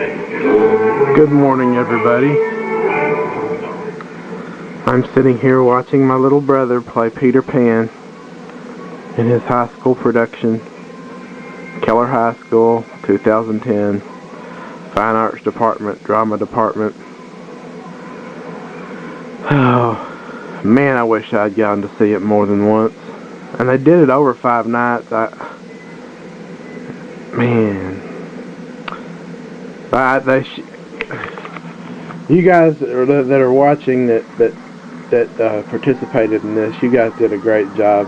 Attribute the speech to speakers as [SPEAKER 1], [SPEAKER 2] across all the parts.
[SPEAKER 1] Good morning, everybody. I'm sitting here watching my little brother play Peter Pan in his high school production, Keller High School, 2010, Fine Arts Department, Drama Department. Oh, man, I wish I'd gotten to see it more than once. And they did it over 5 nights. You guys that are watching that participated in this, you guys did a great job.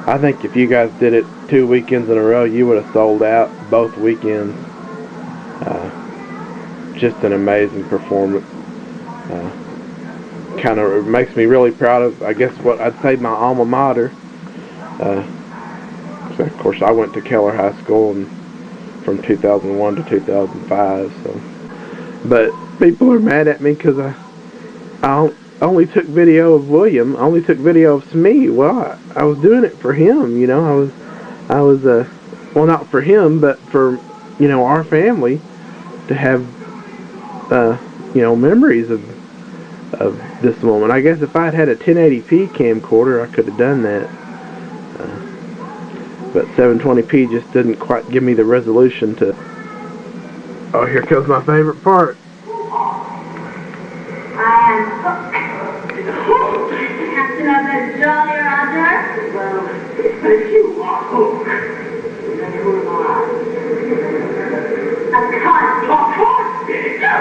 [SPEAKER 1] I think if you guys did it 2 weekends in a row, you would have sold out both weekends. Just an amazing performance. Kind of makes me really proud of, I guess, what I'd say my alma mater. So of course, I went to Keller High School from 2001 to 2005. So, but people are mad at me because I only took video of William. I only took video of Smee. Well, I was doing it for him, you know. I was well, not for him, but for, you know, our family to have, you know, memories of this moment. I guess if I'd had a 1080p camcorder, I could have done that. But 720p just didn't quite give me the resolution to... Oh, here comes my favorite part.
[SPEAKER 2] Captain of the Jolly Roger? Well, if you are Hook, then who am I? A convict. A convict? No!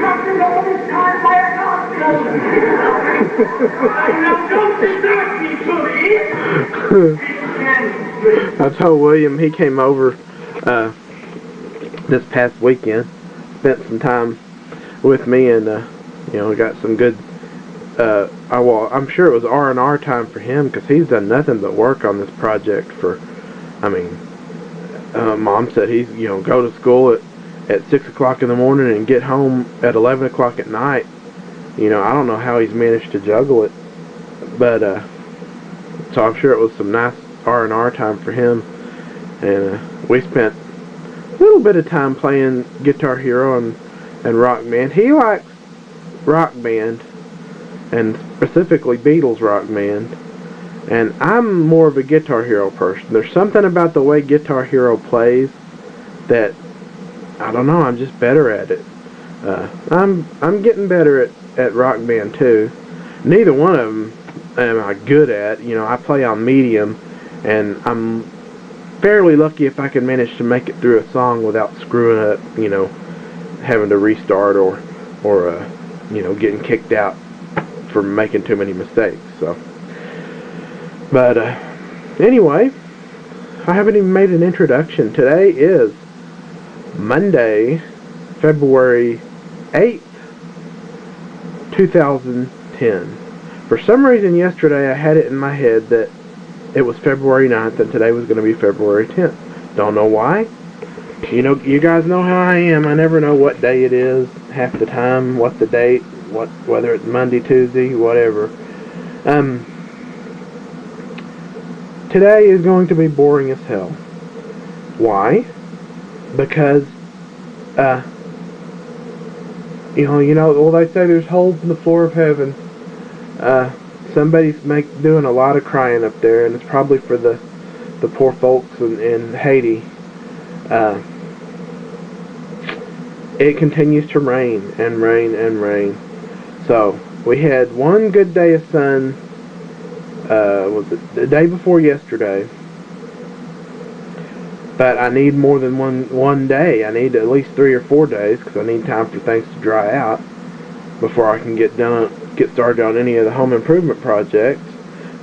[SPEAKER 2] Captain all this time by a convict. Now don't distract me, please.
[SPEAKER 1] I told William, he came over this past weekend, spent some time with me, and you know, got some good I'm sure it was R&R time for him, because he's done nothing but work on this project for, I mean, Mom said he's, you know, go to school at 6 o'clock in the morning and get home at 11 o'clock at night. You know, I don't know how he's managed to juggle it, but so I'm sure it was some nice R&R time for him, and we spent a little bit of time playing Guitar Hero and Rock Band. He likes Rock Band, and specifically Beatles Rock Band, and I'm more of a Guitar Hero person. There's something about the way Guitar Hero plays that, I don't know, I'm just better at it. I'm getting better at Rock Band too. Neither one of them am I good at. You know, I play on medium, and I'm fairly lucky if I can manage to make it through a song without screwing up, you know, having to restart or you know, getting kicked out for making too many mistakes. So, but anyway, I haven't even made an introduction. Today is Monday, February 8th, 2010. For some reason yesterday I had it in my head that it was February 9th and today was going to be February 10th. Don't know why. You know, you guys know how I am. I never know what day it is half the time, what the date, whether it's Monday, Tuesday, whatever. Today is going to be boring as hell. Why? Because you know, well, they say there's holes in the floor of heaven. Somebody's doing a lot of crying up there, and it's probably for the poor folks in Haiti. It continues to rain and rain and rain. So we had one good day of sun. Was it the day before yesterday? But I need more than one day. I need at least 3 or 4 days, because I need time for things to dry out before I can get started on any of the home improvement projects,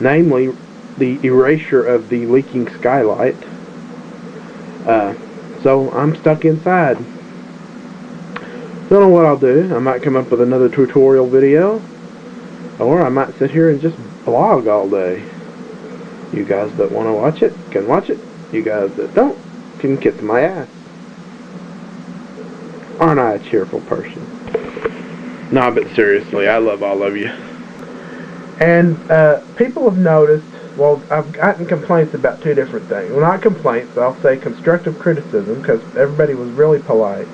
[SPEAKER 1] namely the erasure of the leaking skylight. So I'm stuck inside. Don't know what I'll do. I might come up with another tutorial video, or I might sit here and just blog all day. You guys that want to watch it can watch it. You guys that don't can kiss my ass. Aren't I a cheerful person? No, but seriously, I love all of you. And people have noticed, well, I've gotten complaints about 2 different things. Well, not complaints, I'll say constructive criticism, because everybody was really polite.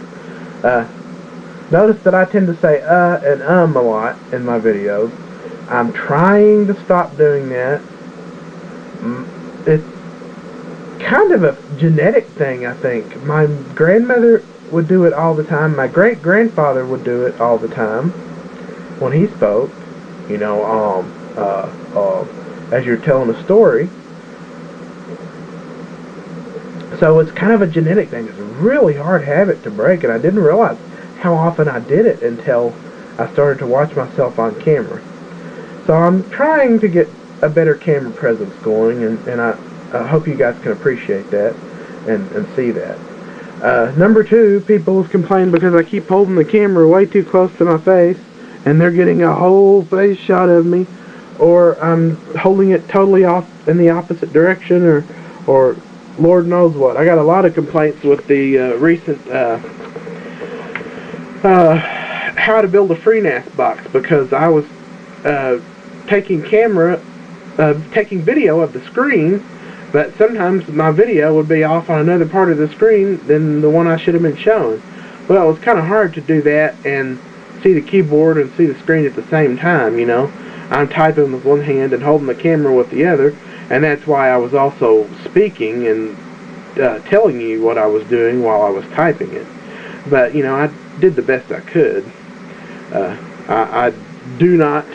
[SPEAKER 1] Notice that I tend to say and a lot in my videos. I'm trying to stop doing that. It's kind of a genetic thing, I think. My grandmother would do it all the time. My great-grandfather would do it all the time when he spoke. You know, as you're telling a story. So it's kind of a genetic thing. It's a really hard habit to break, and I didn't realize how often I did it until I started to watch myself on camera. So I'm trying to get a better camera presence going, and I hope you guys can appreciate that and see that. Number two, people have complained because I keep holding the camera way too close to my face, and they're getting a whole face shot of me, or I'm holding it totally off in the opposite direction, or Lord knows what. I got a lot of complaints with the recent how to build a FreeNAS box, because I was taking video of the screen, but sometimes my video would be off on another part of the screen than the one I should have been showing. Well, it was kind of hard to do that and see the keyboard and see the screen at the same time, you know. I'm typing with one hand and holding the camera with the other, and that's why I was also speaking and telling you what I was doing while I was typing it. But, you know, I did the best I could. I do not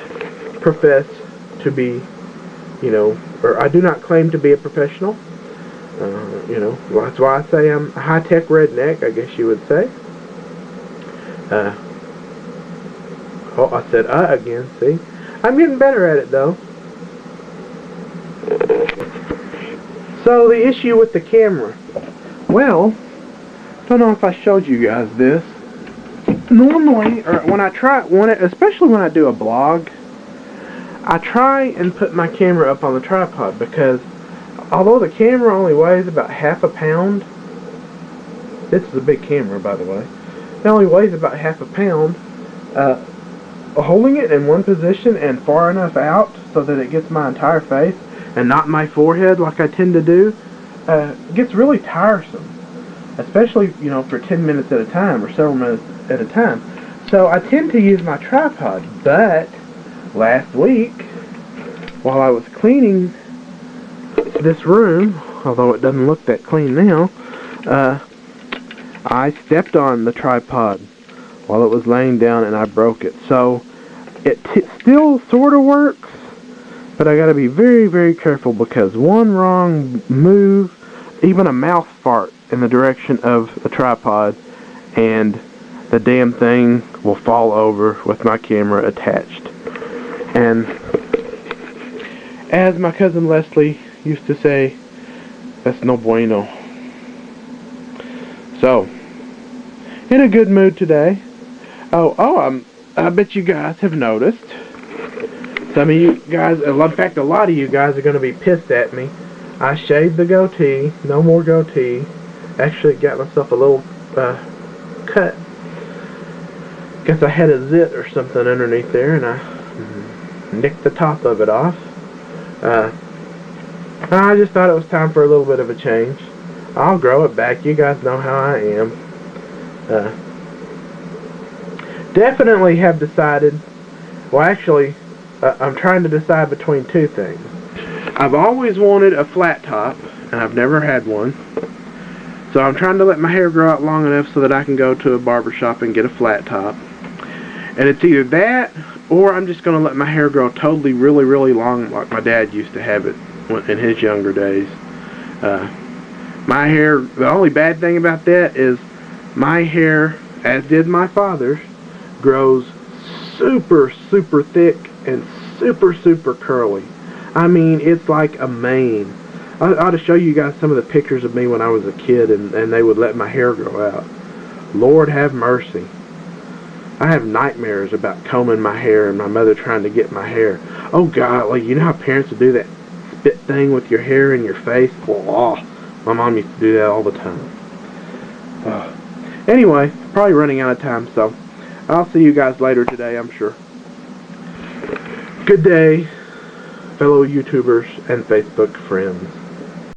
[SPEAKER 1] profess to be, you know, or I do not claim to be a professional. You know, that's why I say I'm a high-tech redneck, I guess you would say. Oh, I said again, see? I'm getting better at it, though. So, the issue with the camera. Well, don't know if I showed you guys this. Normally, or especially when I do a blog, I try and put my camera up on the tripod, because although the camera only weighs about half a pound, this is a big camera, by the way, it only weighs about half a pound, holding it in one position and far enough out so that it gets my entire face and not my forehead like I tend to do, gets really tiresome, especially, you know, for 10 minutes at a time or several minutes at a time. So I tend to use my tripod, but last week, while I was cleaning this room, although it doesn't look that clean now, I stepped on the tripod while it was laying down and I broke it. So it still sort of works, but I gotta be very, very careful, because one wrong move, even a mouth fart in the direction of the tripod, and the damn thing will fall over with my camera attached. And as my cousin Leslie used to say, that's no bueno. So, in a good mood today. I bet you guys have noticed. Some of you guys, in fact, a lot of you guys are going to be pissed at me. I shaved the goatee. No more goatee. Actually got myself a little cut. Guess I had a zit or something underneath there, and I nicked the top of it off. I just thought it was time for a little bit of a change. I'll grow it back. You guys know how I am. Definitely have decided, well, actually, I'm trying to decide between two things. I've always wanted a flat top, and I've never had one. So I'm trying to let my hair grow out long enough so that I can go to a barber shop and get a flat top. And it's either that, or I'm just going to let my hair grow totally really, really long like my dad used to have it in his younger days. My hair, the only bad thing about that is my hair, as did my father's, grows super, super thick and super, super curly. I mean, it's like a mane. I ought to show you guys some of the pictures of me when I was a kid and they would let my hair grow out. Lord have mercy. I have nightmares about combing my hair and my mother trying to get my hair. Oh God, like, you know how parents would do that spit thing with your hair in your face? Oh, my mom used to do that all the time. Anyway, probably running out of time, so I'll see you guys later today, I'm sure. Good day, fellow YouTubers and Facebook friends.